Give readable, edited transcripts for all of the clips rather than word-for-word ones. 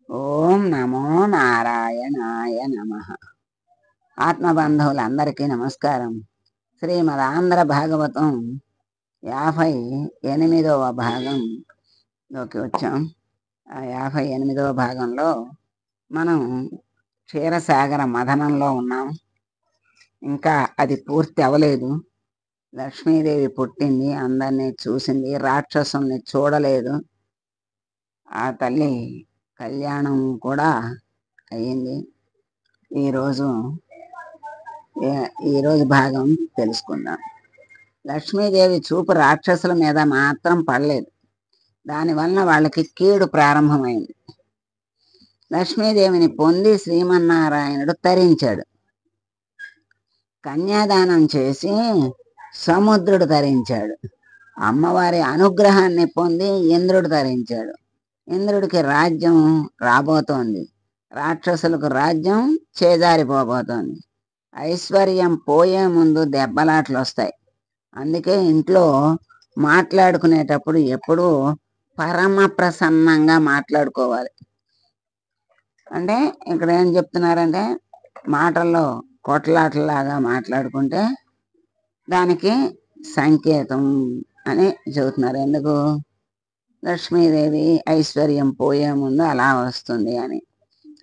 ఓం నమో నారాయణాయ నమ. ఆత్మబంధువులందరికీ నమస్కారం. శ్రీమదాంధ్ర భాగవతం 58వ భాగంలోకి వచ్చాం. ఆ 58వ భాగంలో మనం క్షీరసాగర మథనంలో ఉన్నాం. ఇంకా అది పూర్తి అవ్వలేదు. లక్ష్మీదేవి పుట్టింది, అందరినీ చూసింది, రాక్షసుల్ని చూడలేదు. ఆ తల్లి కళ్యాణం కూడా అయ్యింది. ఈరోజు ఈరోజు భాగం తెలుసుకుందాం. లక్ష్మీదేవి చూపు రాక్షసుల మీద మాత్రం పడలేదు. దానివల్ల వాళ్ళకి కీడు ప్రారంభమైంది. లక్ష్మీదేవిని పొంది శ్రీమన్నారాయణుడు తరించాడు. కన్యాదానం చేసి సముద్రుడు తరించాడు. అమ్మవారి అనుగ్రహాన్ని పొంది ఇంద్రుడు తరించాడు. ఇంద్రుడికి రాజ్యం రాబోతోంది. రాక్షసులకు రాజ్యం చేజారిపోబోతోంది. ఐశ్వర్యం పోయే ముందు దెబ్బలాట్లు వస్తాయి. అందుకే ఇంట్లో మాట్లాడుకునేటప్పుడు ఎప్పుడూ పరమ ప్రసన్నంగా మాట్లాడుకోవాలి. అంటే ఇక్కడ ఏం చెప్తున్నారంటే, మాటల్లో కొట్లాటలాగా మాట్లాడుకుంటే దానికి సంకేతం అని చెబుతున్నారు. ఎందుకు? లక్ష్మీదేవి ఐశ్వర్యం పోయే ముందు అలా వస్తుంది అని.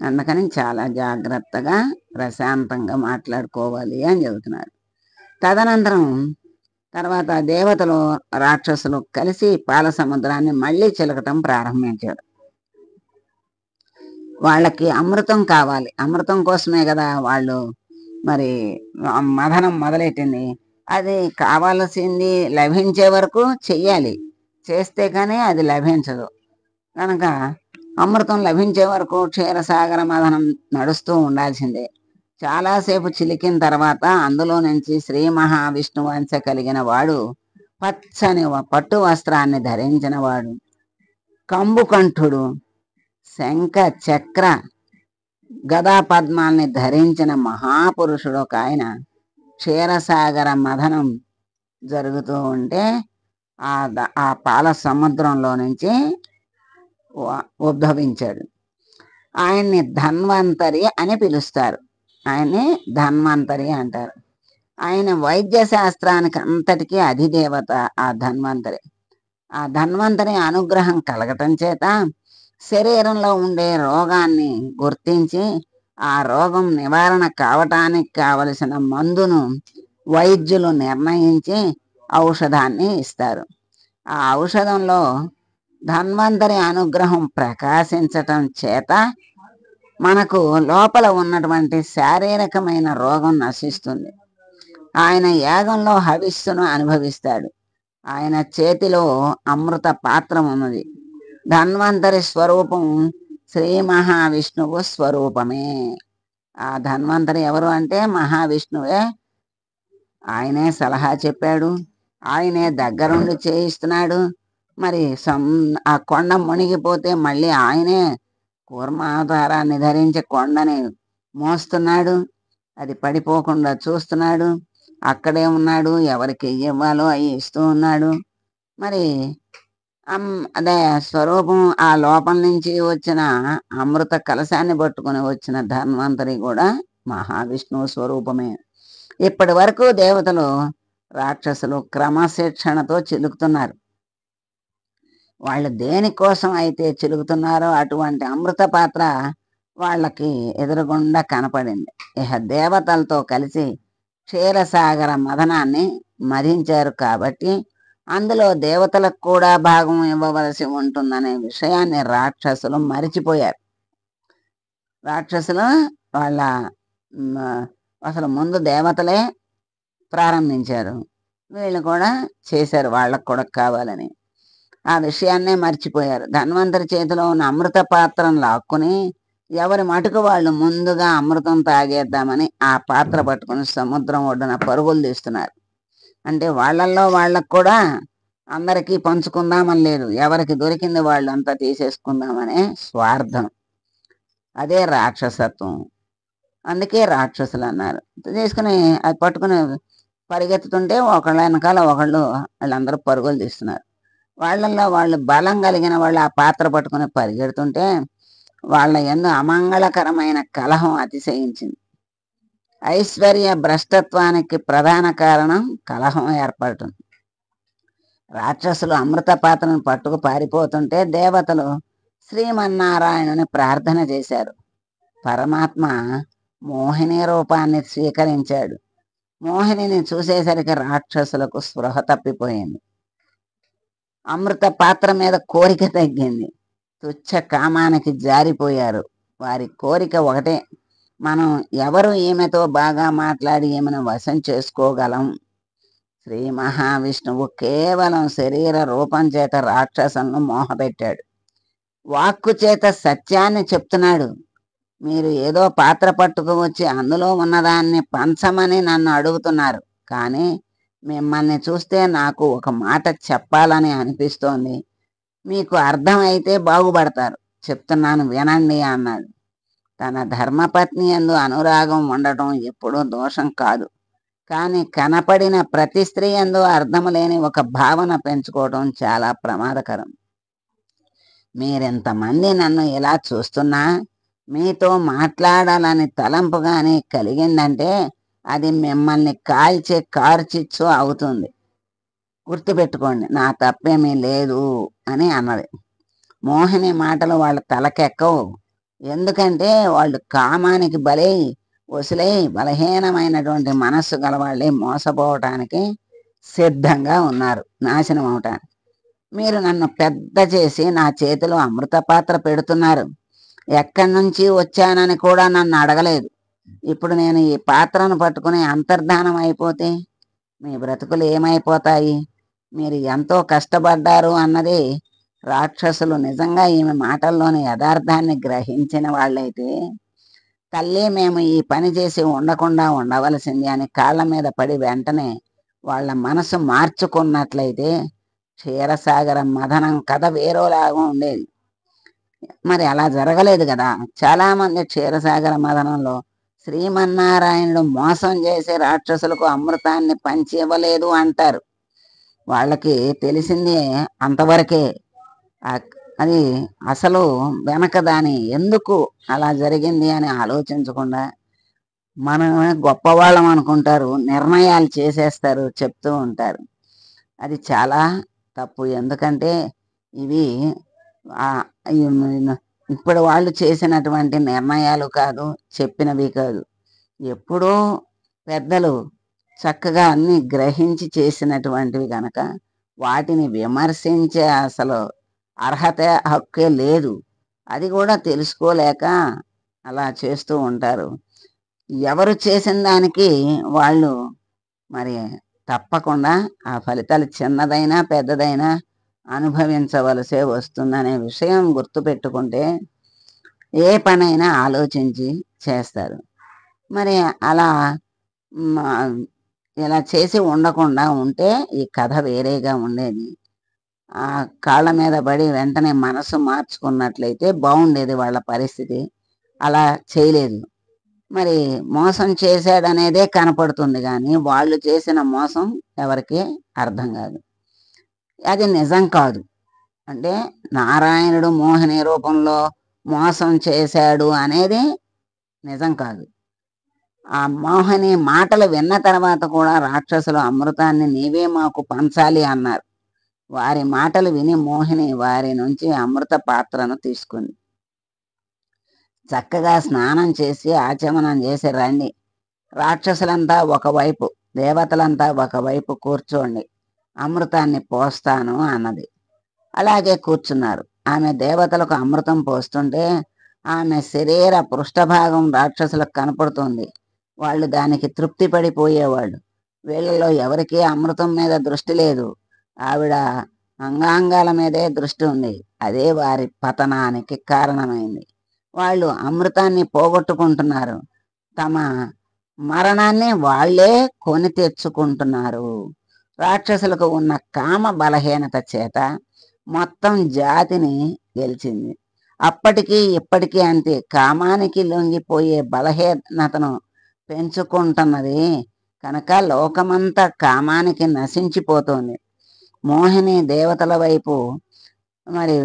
అందుకని చాలా జాగ్రత్తగా ప్రశాంతంగా మాట్లాడుకోవాలి అని చెబుతున్నారు. తదనంతరం తర్వాత దేవతలు రాక్షసులు కలిసి పాల సముద్రాన్ని మళ్ళీ చిలకటం ప్రారంభించారు. వాళ్ళకి అమృతం కావాలి. అమృతం కోసమే కదా వాళ్ళు మరి మథనం మొదలెట్టింది. అది కావాల్సింది లభించే వరకు చెయ్యాలి. చేస్తే కానీ అది లభించదు. కనుక అమృతం లభించే వరకు క్షీరసాగర మథనం నడుస్తూ ఉండాల్సిందే. చాలాసేపు చిలికిన తర్వాత అందులో నుంచి శ్రీ మహావిష్ణువు అంశ కలిగిన వాడు, పచ్చని పట్టు వస్త్రాన్ని ధరించిన వాడు, కంబుకంఠుడు, శంఖ చక్ర గదా పద్మాల్ని ధరించిన మహాపురుషుడు ఒక ఆయన క్షీరసాగర మథనం జరుగుతూ ఉంటే ఆ పాల సముద్రంలో నుంచి ఉద్భవించాడు. ఆయన్ని ధన్వంతరి అని పిలుస్తారు. ఆయన్ని ధన్వంతరి అంటారు. ఆయన వైద్య శాస్త్రానికి అంతటికీ అధిదేవత ఆ ధన్వంతరి. ఆ ధన్వంతరి అనుగ్రహం కలగటం చేత శరీరంలో ఉండే రోగాన్ని గుర్తించి ఆ రోగం నివారణ కావటానికి కావలసిన మందును వైద్యులు నిర్ణయించి ఔషధాన్ని ఇస్తారు. ఆ ఔషధంలో ధన్వంతరి అనుగ్రహం ప్రకాశించటం చేత మనకు లోపల ఉన్నటువంటి శారీరకమైన రోగం నశిస్తుంది. ఆయన యాగంలో హవిస్సును అనుభవిస్తాడు. ఆయన చేతిలో అమృత పాత్రం ఉన్నది. ధన్వంతరి స్వరూపం శ్రీ మహావిష్ణువు స్వరూపమే. ఆ ధన్వంతరి ఎవరు అంటే మహావిష్ణువే. ఆయనే సలహా చెప్పాడు, ఆయనే దగ్గరుండి చేయిస్తున్నాడు. మరి ఆ కొండ మునిగిపోతే మళ్ళీ ఆయనే కూర్మావతారాన్ని ధరించి కొండని మోస్తున్నాడు. అది పడిపోకుండా చూస్తున్నాడు. అక్కడే ఉన్నాడు. ఎవరికి ఇవ్వాలో అవి ఇస్తూ ఉన్నాడు. మరి అదే స్వరూపం. ఆ లోపల నుంచి వచ్చిన అమృత కలశాన్ని పట్టుకుని వచ్చిన ధన్వంతరి కూడా మహావిష్ణువు స్వరూపమే. ఇప్పటి వరకు దేవతలు రాక్షసులు క్రమశిక్షణతో చిలుకుతున్నారు. వాళ్ళు దేనికోసం అయితే చిలుకుతున్నారో అటువంటి అమృత పాత్ర వాళ్ళకి ఎదురుగుండా కనపడింది. ఇహ దేవతలతో కలిసి క్షీరసాగర మథనాన్ని మధించారు కాబట్టి అందులో దేవతలకు కూడా భాగం ఇవ్వవలసి ఉంటుందనే విషయాన్ని రాక్షసులు మరిచిపోయారు. రాక్షసులు వాళ్ళ అసలు ముందు దేవతలే ప్రారంభించారు. వీళ్ళు కూడా చేశారు వాళ్ళకు కూడా కావాలని. ఆ విషయాన్నే మర్చిపోయారు. ధన్వంతరి చేతిలో ఉన్న అమృత పాత్రను లాక్కుని ఎవరి మటుకు వాళ్ళు ముందుగా అమృతం తాగేద్దామని ఆ పాత్ర పట్టుకుని సముద్రం ఒడ్డున పరుగులు తీస్తున్నారు. అంటే వాళ్ళల్లో వాళ్ళకు కూడా అందరికీ పంచుకుందామని లేదు. ఎవరికి దొరికింది వాళ్ళు అంతా తీసేసుకుందామనే స్వార్థం. అదే రాక్షసత్వం. అందుకే రాక్షసులు అన్నారు. తీసుకుని అది పట్టుకుని పరిగెత్తుతుంటే ఒకళ్ళ వెనకాల ఒకళ్ళు వాళ్ళందరూ పరుగులు తీస్తున్నారు. వాళ్ళల్లో వాళ్ళు బలం కలిగిన వాళ్ళు ఆ పాత్ర పట్టుకుని పరిగెడుతుంటే వాళ్ళ యందు అమంగళకరమైన కలహం అతిశయించింది. ఐశ్వర్య భ్రష్టత్వానికి ప్రధాన కారణం కలహం ఏర్పడటం. రాక్షసులు అమృత పాత్రను పట్టుకు పారిపోతుంటే దేవతలు శ్రీమన్నారాయణుని ప్రార్థన చేశారు. పరమాత్మ మోహిని రూపాన్ని స్వీకరించాడు. మోహినిని చూసేసరికి రాక్షసులకు స్పృహ తప్పిపోయింది. అమృత పాత్ర మీద కోరిక తగ్గింది. తుచ్చ కామానికి జారిపోయారు. వారి కోరిక ఒకటే, మనం ఎవరు ఈమెతో బాగా మాట్లాడి ఈమెను వశం చేసుకోగలం. శ్రీ మహావిష్ణువు కేవలం శరీర రూపం చేత రాక్షసులను మోహపెట్టాడు. వాక్కు చేత సత్యాన్ని చెప్తున్నాడు. మీరు ఏదో పాత్ర పట్టుకు వచ్చి అందులో ఉన్నదాన్ని పంచమని నన్ను అడుగుతున్నారు, కానీ మిమ్మల్ని చూస్తే నాకు ఒక మాట చెప్పాలని అనిపిస్తోంది. మీకు అర్థమైతే బాగుపడతారు, చెప్తున్నాను వినండి అన్నాడు. తన ధర్మపత్ని యందు అనురాగం ఉండటం ఎప్పుడూ దోషం కాదు, కానీ కనపడిన ప్రతి స్త్రీ యందు అర్థం లేని ఒక భావన పెంచుకోవడం చాలా ప్రమాదకరం. మీరెంతమంది నన్ను ఇలా చూస్తున్నా మీతో మాట్లాడాలని తలంపు కానీ కలిగిందంటే అది మిమ్మల్ని కాల్చే కార్చిచ్చు అవుతుంది. గుర్తుపెట్టుకోండి, నా తప్పేమీ లేదు అని అన్నది. మోహిని మాటలు వాళ్ళ తలకెక్కవు. ఎందుకంటే వాళ్ళు కామానికి బలై వసులై బలహీనమైనటువంటి మనస్సు గలవాళ్ళే మోసపోవటానికి సిద్ధంగా ఉన్నారు, నాశనం అవటానికి. మీరు నన్ను పెద్ద చేసి నా చేతిలో అమృత పాత్ర పెడుతున్నారు. ఎక్కడి నుంచి వచ్చానని కూడా నన్ను అడగలేదు. ఇప్పుడు నేను ఈ పాత్రను పట్టుకుని అంతర్ధానం అయిపోతే మీ బ్రతుకులు ఏమైపోతాయి? మీరు ఎంతో కష్టపడ్డారు అన్నది రాక్షసులు నిజంగా ఈమె మాటల్లోని యథార్థాన్ని గ్రహించిన వాళ్ళైతే, తల్లి మేము ఈ పని చేసి ఉండకుండా ఉండవలసింది అని కాళ్ళ మీద పడి వెంటనే వాళ్ళ మనసు మార్చుకున్నట్లయితే క్షీరసాగర మథనం కథ వేరేలాగా ఉండేది. మరి అలా జరగలేదు కదా. చాలామంది క్షీరసాగర మథనంలో శ్రీమన్నారాయణుడు మోసం చేసి రాక్షసులకు అమృతాన్ని పంచి ఇవ్వలేదు అంటారు. వాళ్ళకి తెలిసింది అంతవరకే. అది అసలు వెనక దాని ఎందుకు అలా జరిగింది అని ఆలోచించకుండా మనమే గొప్పవాళ్ళం అనుకుంటారు, నిర్ణయాలు చేసేస్తారు, చెప్తూ ఉంటారు. అది చాలా తప్పు. ఎందుకంటే ఇవి ఇప్పుడు వాళ్ళు చేసినటువంటి నిర్ణయాలు కాదు, చెప్పినవి కాదు. ఎప్పుడో పెద్దలు చక్కగా అన్ని గ్రహించి చేసినటువంటివి కనుక వాటిని విమర్శించే అసలు అర్హత హక్కే లేదు. అది కూడా తెలుసుకోలేక అలా చేస్తూ ఉంటారు. ఎవరు చేసిన దానికి వాళ్ళు మరి తప్పకుండా ఆ ఫలితాలు చిన్నదైనా పెద్దదైనా అనుభవించవలసే వస్తుందనే విషయం గుర్తుపెట్టుకుంటే ఏ పనైనా ఆలోచించి చేస్తారు. మరి అలా ఇలా చేసి ఉండకుండా ఉంటే ఈ కథ వేరేగా ఉండేది. ఆ కాళ్ళ మీద పడి వెంటనే మనసు మార్చుకున్నట్లయితే బాగుండేది వాళ్ళ పరిస్థితి. అలా చేయలేదు. మరి మోసం చేశాడనేదే కనపడుతుంది కానీ వాళ్ళు చేసిన మోసం ఎవరికి అర్థం కాదు. అది నిజం కాదు. అంటే నారాయణుడు మోహిని రూపంలో మోసం చేశాడు అనేది నిజం కాదు. ఆ మోహిని మాటలు విన్న తర్వాత కూడా రాక్షసులు అమృతాన్ని నీవే మాకు పంచాలి అన్నారు. వారి మాటలు విని మోహిని వారి నుంచి అమృత పాత్రను తీసుకుంది. చక్కగా స్నానం చేసి ఆచమనం చేసి రండి, రాక్షసులంతా ఒకవైపు దేవతలంతా ఒకవైపు కూర్చోండి, అమృతాన్ని పోస్తాను అన్నది. అలాగే కూర్చున్నారు. ఆమె దేవతలకు అమృతం పోస్తుంటే ఆమె శరీర పృష్ఠభాగం రాక్షసులకు కనపడుతుంది. వాళ్ళు దానికి తృప్తి పడిపోయేవాళ్ళు. వీళ్ళలో ఎవరికీ అమృతం మీద దృష్టి లేదు. ఆవిడ అంగాంగాల మీదే దృష్టి ఉంది. అదే వారి పతనానికి కారణమైంది. వాళ్ళు అమృతాన్ని పోగొట్టుకుంటున్నారు. తమ మరణాన్ని వాళ్ళే కొని తెచ్చుకుంటున్నారు. రాక్షసులకు ఉన్న కామ బలహీనత చేత మొత్తం జాతిని గెలిచింది. అప్పటికీ ఇప్పటికీ అంతే. కామానికి లొంగిపోయే బలహీనతను పెంచుకుంటున్నది కనుక లోకమంతా కామానికి నశించిపోతుంది. మోహిని దేవతల వైపు మరి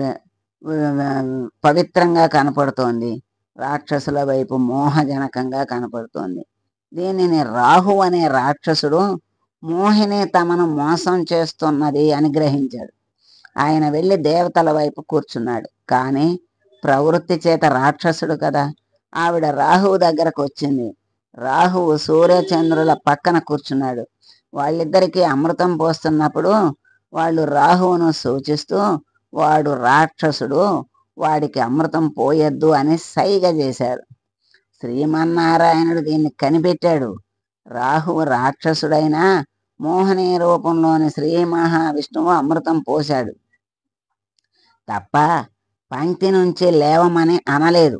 పవిత్రంగా కనపడుతోంది, రాక్షసుల వైపు మోహజనకంగా కనపడుతోంది. దీనిని రాహు అనే రాక్షసుడు మోహిని తమను మోసం చేస్తున్నది అని గ్రహించాడు. ఆయన వెళ్ళి దేవతల వైపు కూర్చున్నాడు. కానీ ప్రవృత్తి చేత రాక్షసుడు కదా. ఆవిడ రాహువు దగ్గరకు వచ్చింది. రాహువు సూర్యచంద్రుల పక్కన కూర్చున్నాడు. వాళ్ళిద్దరికీ అమృతం పోస్తున్నప్పుడు వాళ్ళు రాహువును సూచిస్తూ, వాడు రాక్షసుడు, వాడికి అమృతం పోయొద్దు అని సైగ చేశారు. శ్రీమన్నారాయణుడు దీన్ని కనిపెట్టాడు. రాహువు రాక్షసుడైనా మోహనీ రూపంలోని శ్రీ మహావిష్ణువు అమృతం పోశాడు తప్ప పంక్తి నుంచి లేవమని అనలేదు.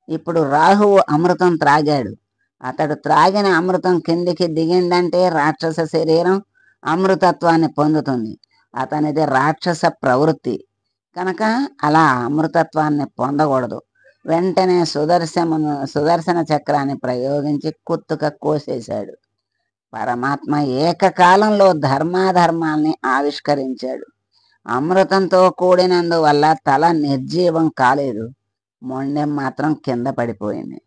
ఇప్పుడు రాహువు అమృతం త్రాగాడు. అతడు త్రాగిన అమృతం కిందికి దిగిందంటే రాక్షస శరీరం అమృతత్వాన్ని పొందుతుంది. అతనిది రాక్షస ప్రవృత్తి కనుక అలా అమృతత్వాన్ని పొందకూడదు. వెంటనే సుదర్శన చక్రాన్ని ప్రయోగించి కుత్తుక కోసేశాడు. పరమాత్మ ఏకకాలంలో ధర్మాధర్మాల్ని ఆవిష్కరించాడు. అమృతంతో కూడినందువల్ల తల నిర్జీవం కాలేదు, మొండెం మాత్రం కింద పడిపోయింది.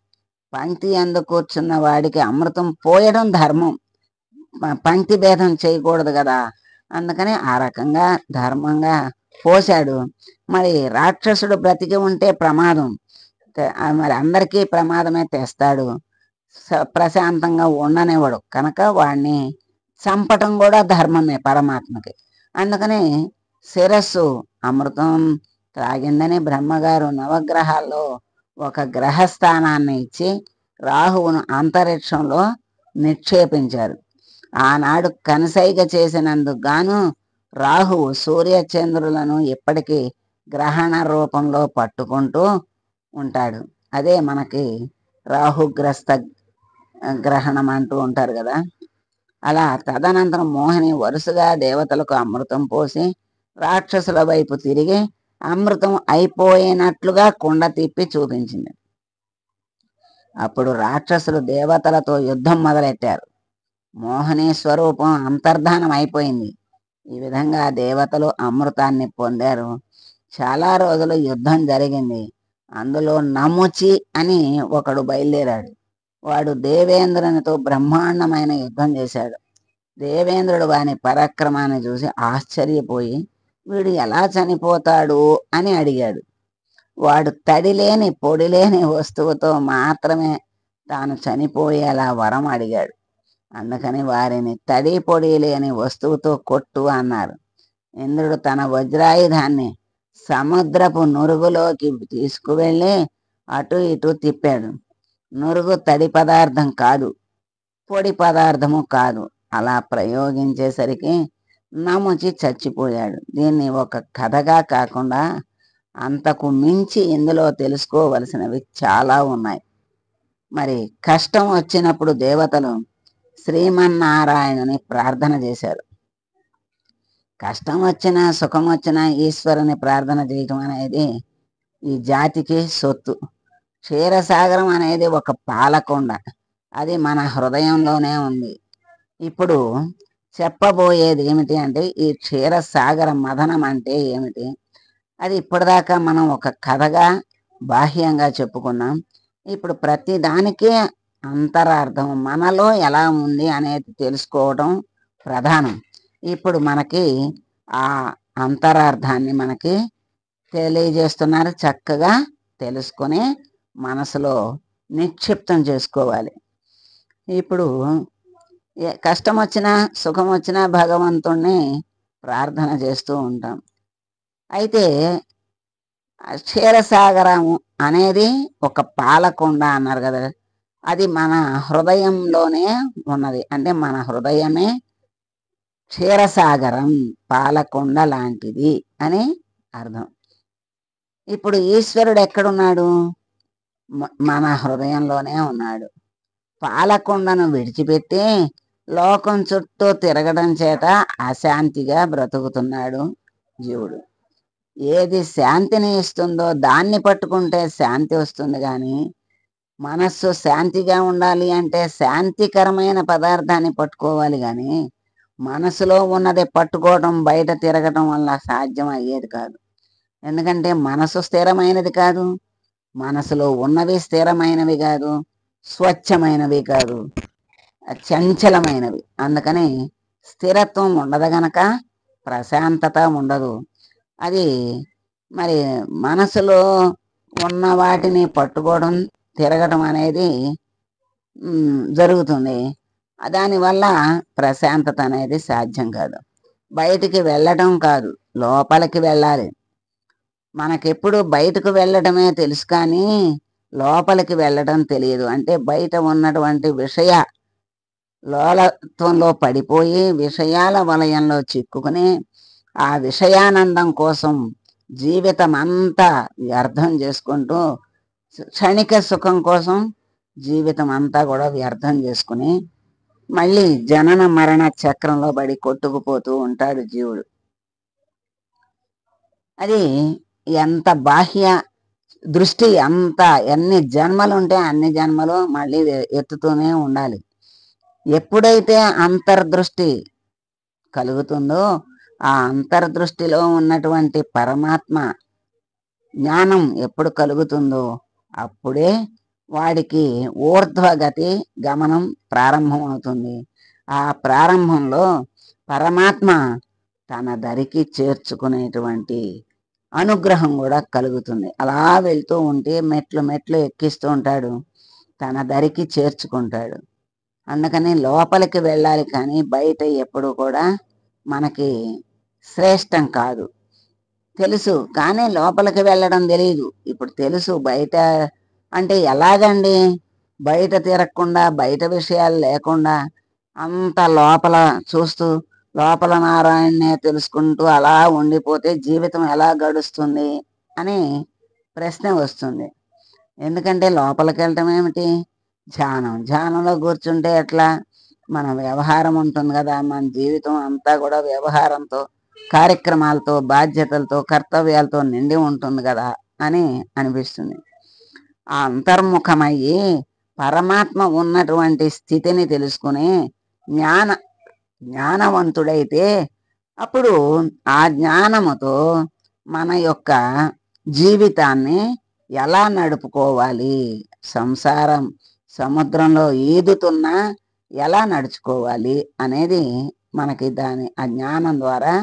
పంక్తి అందు కూర్చున్న వాడికి అమృతం పోయడం ధర్మం, పంక్తి భేదం చేయకూడదు కదా. అందుకని ఆ రకంగా ధర్మంగా పోశాడు. మరి రాక్షసుడు బ్రతికి ఉంటే ప్రమాదం, మరి అందరికీ ప్రమాదమే తెస్తాడు, ప్రశాంతంగా ఉండనివ్వడు. కనుక వాడిని చంపటం కూడా ధర్మమే పరమాత్మకి. అందుకని శిరస్సు అమృతం త్రాగిందని బ్రహ్మగారు నవగ్రహాల్లో ఒక గ్రహస్థానాన్ని ఇచ్చి రాహువును అంతరిక్షంలో నిక్షేపించారు. ఆనాడు కనసైగ చేసినందుకు గాను రాహువు సూర్యచంద్రులను ఇప్పటికీ గ్రహణ రూపంలో పట్టుకుంటూ ఉంటాడు. అదే మనకి రాహుగ్రస్త గ్రహణం అంటూ ఉంటారు కదా. అలా తదనంతరం మోహిని వరుసగా దేవతలకు అమృతం పోసి రాక్షసుల వైపు తిరిగి అమృతం అయిపోయినట్లుగా కుండ తిప్పి చూపించింది. అప్పుడు రాక్షసులు దేవతలతో యుద్ధం మొదలెట్టారు. మోహిని స్వరూపం అంతర్ధానం అయిపోయింది. ఈ విధంగా దేవతలు అమృతాన్ని పొందారు. చాలా రోజులు యుద్ధం జరిగింది. అందులో నముచి అని ఒకడు బయలుదేరాడు. వాడు దేవేంద్రునితో బ్రహ్మాండమైన యుద్ధం చేశాడు. దేవేంద్రుడు వాని పరాక్రమాన్ని చూసి ఆశ్చర్యపోయి వీడు ఎలా చనిపోతాడు అని అడిగాడు. వాడు తడిలేని పొడిలేని వస్తువుతో మాత్రమే తాను చనిపోయేలా వరం అడిగాడు. అందుకని వారిని తడి పొడి లేని వస్తువుతో కొట్టు అన్నారు. ఇంద్రుడు తన వజ్రాయుధాన్ని సముద్రపు నురుగులోకి తీసుకువెళ్ళి అటు ఇటు తిప్పాడు. నురుగు తడి పదార్థం కాదు, పొడి పదార్థము కాదు. అలా ప్రయోగించేసరికి నముచి చచ్చిపోయాడు. దీన్ని ఒక కథగా కాకుండా అంతకు మించి ఇందులో తెలుసుకోవలసినవి చాలా ఉన్నాయి. మరి కష్టం వచ్చినప్పుడు దేవతలు శ్రీమన్నారాయణుని ప్రార్థన చేశారు. కష్టం వచ్చినా సుఖం వచ్చినా ఈశ్వరుని ప్రార్థన చేయటం అనేది ఈ జాతికి సొత్తు. క్షీరసాగరం అనేది ఒక పాలకొండ, అది మన హృదయంలోనే ఉంది. ఇప్పుడు చెప్పబోయేది ఏమిటి అంటే ఈ క్షీరసాగర మథనం అంటే ఏమిటి, అది ఇప్పటిదాకా మనం ఒక కథగా బాహ్యంగా చెప్పుకున్నాం. ఇప్పుడు ప్రతి దానికి అంతరార్థం మనలో ఎలా ఉంది అనేది తెలుసుకోవడం ప్రధానం. ఇప్పుడు మనకి ఆ అంతరార్థాన్ని మనకి తెలియజేస్తున్నారు. చక్కగా తెలుసుకొని మనసులో నిక్షిప్తం చేసుకోవాలి. ఇప్పుడు కష్టం వచ్చినా సుఖం వచ్చినా భగవంతుణ్ణి ప్రార్థన చేస్తూ ఉంటాం. అయితే క్షీరసాగరము అనేది ఒక పాలకొండ అన్నారు కదా, అది మన హృదయంలోనే ఉన్నది. అంటే మన హృదయమే క్షీరసాగరం, పాలకొండ లాంటిది అని అర్థం. ఇప్పుడు ఈశ్వరుడు ఎక్కడున్నాడు? మన హృదయంలోనే ఉన్నాడు. పాలకొండను విడిచిపెట్టి లోకం చుట్టూ తిరగడం చేత అశాంతిగా బ్రతుకుతున్నాడు జీవుడు. ఏది శాంతిని ఇస్తుందో దాన్ని పట్టుకుంటే శాంతి వస్తుంది. కానీ మనస్సు శాంతిగా ఉండాలి అంటే శాంతికరమైన పదార్థాన్ని పట్టుకోవాలి. కానీ మనసులో ఉన్నది పట్టుకోవడం, బయట తిరగటం వల్ల సాధ్యం అయ్యేది కాదు. ఎందుకంటే మనసు స్థిరమైనది కాదు, మనసులో ఉన్నవి స్థిరమైనవి కాదు, స్వచ్ఛమైనవి కాదు, చంచలమైనవి. అందుకని స్థిరత్వం ఉండదు గనక ప్రశాంతత ఉండదు. అది మరి మనసులో ఉన్న వాటిని పట్టుకోవడం, తిరగటం అనేది జరుగుతుంది. దానివల్ల ప్రశాంతత అనేది సాధ్యం కాదు. బయటికి వెళ్ళటం కాదు, లోపలికి వెళ్ళాలి. మనకెప్పుడు బయటకు వెళ్ళటమే తెలుసు కానీ లోపలికి వెళ్ళటం తెలియదు. అంటే బయట ఉన్నటువంటి లోలత్వంలో పడిపోయి విషయాల వలయంలో చిక్కుకుని ఆ విషయానందం కోసం జీవితం అంతా వ్యర్థం చేసుకుంటూ క్షణిక సుఖం కోసం జీవితం అంతా కూడా వ్యర్థం చేసుకుని మళ్ళీ జనన మరణ చక్రంలో పడి కొట్టుకుపోతూ ఉంటాడు జీవుడు. అది ఎంత బాహ్య దృష్టి, అంత ఎన్ని జన్మలు ఉంటే అన్ని జన్మలు మళ్ళీ ఎత్తుతూనే ఉండాలి. ఎప్పుడైతే అంతర్దృష్టి కలుగుతుందో ఆ అంతర్దృష్టిలో ఉన్నటువంటి పరమాత్మ జ్ఞానం ఎప్పుడు కలుగుతుందో అప్పుడే వాడికి ఊర్ధ్వగతి గమనం ప్రారంభం అవుతుంది. ఆ ప్రారంభంలో పరమాత్మ తన దరికి చేర్చుకునేటువంటి అనుగ్రహం కూడా కలుగుతుంది. అలా వెళ్తూ ఉంటే మెట్లు మెట్లు ఎక్కిస్తూ ఉంటాడు, తన దరికి చేర్చుకుంటాడు. అందుకని లోపలికి వెళ్ళాలి కానీ బయట ఎప్పుడు కూడా మనకి శ్రేష్టం కాదు. తెలుసు కానీ లోపలికి వెళ్ళడం తెలియదు. ఇప్పుడు తెలుసు బయట అంటే ఎలాగండి? బయట తిరగకుండా, బయట విషయాలు లేకుండా అంత లోపల చూస్తూ లోపల నారాయణనే తెలుసుకుంటూ అలా ఉండిపోతే జీవితం ఎలా గడుస్తుంది అని ప్రశ్న వస్తుంది. ఎందుకంటే లోపలికి వెళ్ళటం ఏమిటి? ధ్యానంలో కూర్చుంటే ఎట్లా? మన వ్యవహారం ఉంటుంది కదా, మన జీవితం అంతా కూడా వ్యవహారంతో, కార్యక్రమాలతో, బాధ్యతలతో, కర్తవ్యాలతో నిండి ఉంటుంది కదా అని అనిపిస్తుంది. ఆ అంతర్ముఖమయ్యి పరమాత్మ ఉన్నటువంటి స్థితిని తెలుసుకుని జ్ఞానవంతుడైతే అప్పుడు ఆ జ్ఞానముతో మన యొక్క జీవితాన్ని ఎలా నడుపుకోవాలి, సంసారం సముద్రంలో ఈదుతున్నా ఎలా నడుచుకోవాలి అనేది మనకి ఆ జ్ఞానం ద్వారా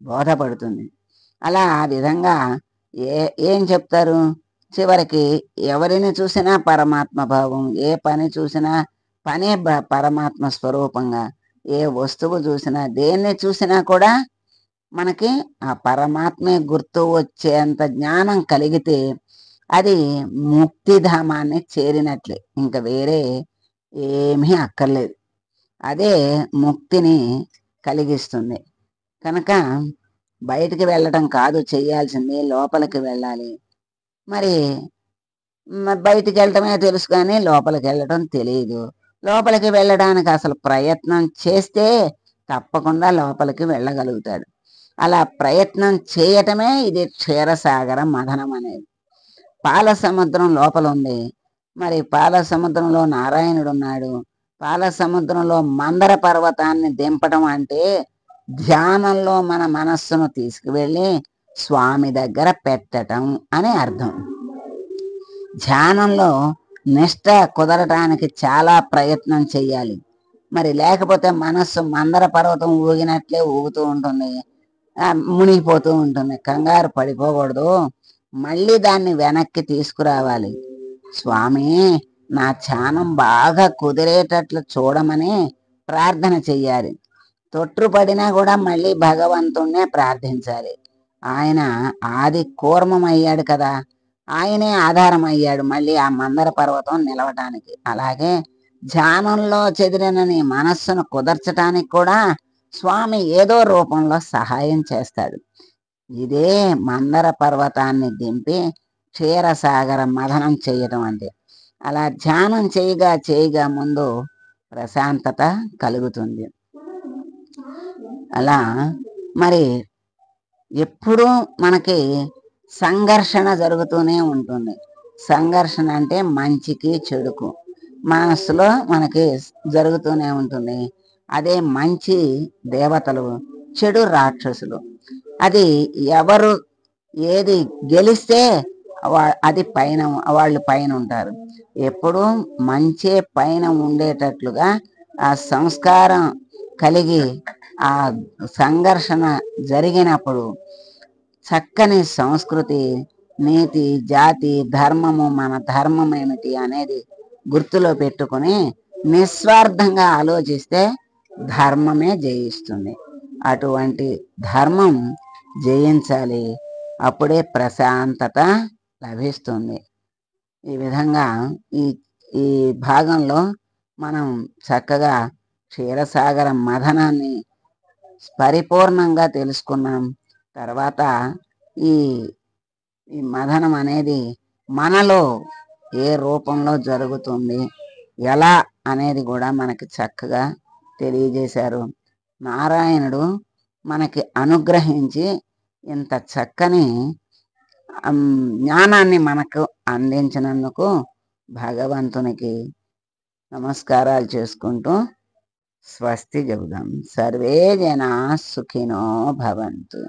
బోధపడుతుంది. అలా ఆ విధంగా ఏం చెప్తారు? చివరికి ఎవరిని చూసినా పరమాత్మ భావం, ఏ పని చూసినా పనే పరమాత్మ స్వరూపంగా, ఏ వస్తువు చూసినా దేన్ని చూసినా కూడా మనకి ఆ పరమాత్మే గుర్తు వచ్చేంత జ్ఞానం కలిగితే అది ముక్తిధామాన్ని చేరినట్లే, ఇంకా వేరే ఏమీ అక్కర్లేదు. అదే ముక్తిని కలిగిస్తుంది. కనుక బయటికి వెళ్ళటం కాదు చెయ్యాల్సింది, లోపలికి వెళ్ళాలి. మరి బయటికి వెళ్ళటమే తెలుసు కానీ లోపలికి వెళ్ళటం తెలియదు. లోపలికి వెళ్ళడానికి అసలు ప్రయత్నం చేస్తే తప్పకుండా లోపలికి వెళ్ళగలుగుతాడు. అలా ప్రయత్నం చేయటమే ఇది క్షీరసాగర మథనం అనేది. పాల సముద్రం లోపల ఉంది, మరి పాల సముద్రంలో నారాయణుడు ఉన్నాడు. పాల సముద్రంలో మందర పర్వతాన్ని దింపడం అంటే ధ్యానంలో మన మనస్సును తీసుకువెళ్ళి స్వామి దగ్గర పెట్టటం అని అర్థం. ధ్యానంలో నిష్ట కుదరటానికి చాలా ప్రయత్నం చెయ్యాలి. మరి లేకపోతే మనస్సు మందర పర్వతం ఊగినట్లే ఊగుతూ ఉంటుంది, మునిగిపోతూ ఉంటుంది. కంగారు పడిపోకూడదు, మళ్ళీ దాన్ని వెనక్కి తీసుకురావాలి. స్వామి నా ధ్యానం బాగా కుదిరేటట్లు చూడమని ప్రార్థన చెయ్యాలి. తొట్టుపడినా కూడా మళ్ళీ భగవంతుణ్ణే ప్రార్థించాలి. ఆయన ఆది కూర్మం అయ్యాడు కదా, ఆయనే ఆధారం అయ్యాడు మళ్ళీ ఆ మందర పర్వతం నిలవటానికి. అలాగే ధ్యానంలో చెదిరిన నీ మనస్సును కుదర్చటానికి కూడా స్వామి ఏదో రూపంలో సహాయం చేస్తాడు. ఇదే మందర పర్వతాన్ని దింపి క్షీరసాగర మథనం చేయటం అంటే. అలా ధ్యానం చేయగా ముందు ప్రశాంతత కలుగుతుంది. అలా మరి ఎప్పుడూ మనకి సంఘర్షణ జరుగుతూనే ఉంటుంది. సంఘర్షణ అంటే మంచికి చెడుకు మనస్సులో మనకి జరుగుతూనే ఉంటుంది. అదే మంచి దేవతలు, చెడు రాక్షసులు. అది ఏది గెలిస్తే అది పైన, వాళ్ళు పైన ఉంటారు. ఎప్పుడూ మంచే పైన ఉండేటట్లుగా ఆ సంస్కారం కలిగి ఆ సంఘర్షణ జరిగినప్పుడు చక్కని సంస్కృతి, నీతి, జాతి, ధర్మము, మన ధర్మం ఏమిటి అనేది గుర్తులో పెట్టుకొని నిస్వార్థంగా ఆలోచిస్తే ధర్మమే జయిస్తుంది. అటువంటి ధర్మం జయించాలి. అప్పుడే ప్రశాంతత లభిస్తుంది. ఈ విధంగా ఈ ఈ భాగంలో మనం చక్కగా క్షీరసాగర మథనాన్ని పరిపూర్ణంగా తెలుసుకున్నాం. తర్వాత ఈ ఈ మథనం అనేది మనలో ఏ రూపంలో జరుగుతుంది, ఎలా అనేది కూడా మనకి చక్కగా తెలియజేశారు. నారాయణుడు మనకి అనుగ్రహించి ఇంత చక్కని జ్ఞానాన్ని మనకు అందించినందుకు భగవంతునికి నమస్కారాలు చేసుకుంటూ స్వస్తి చెబుదాం. సర్వే జనా సుఖినో భవంతు.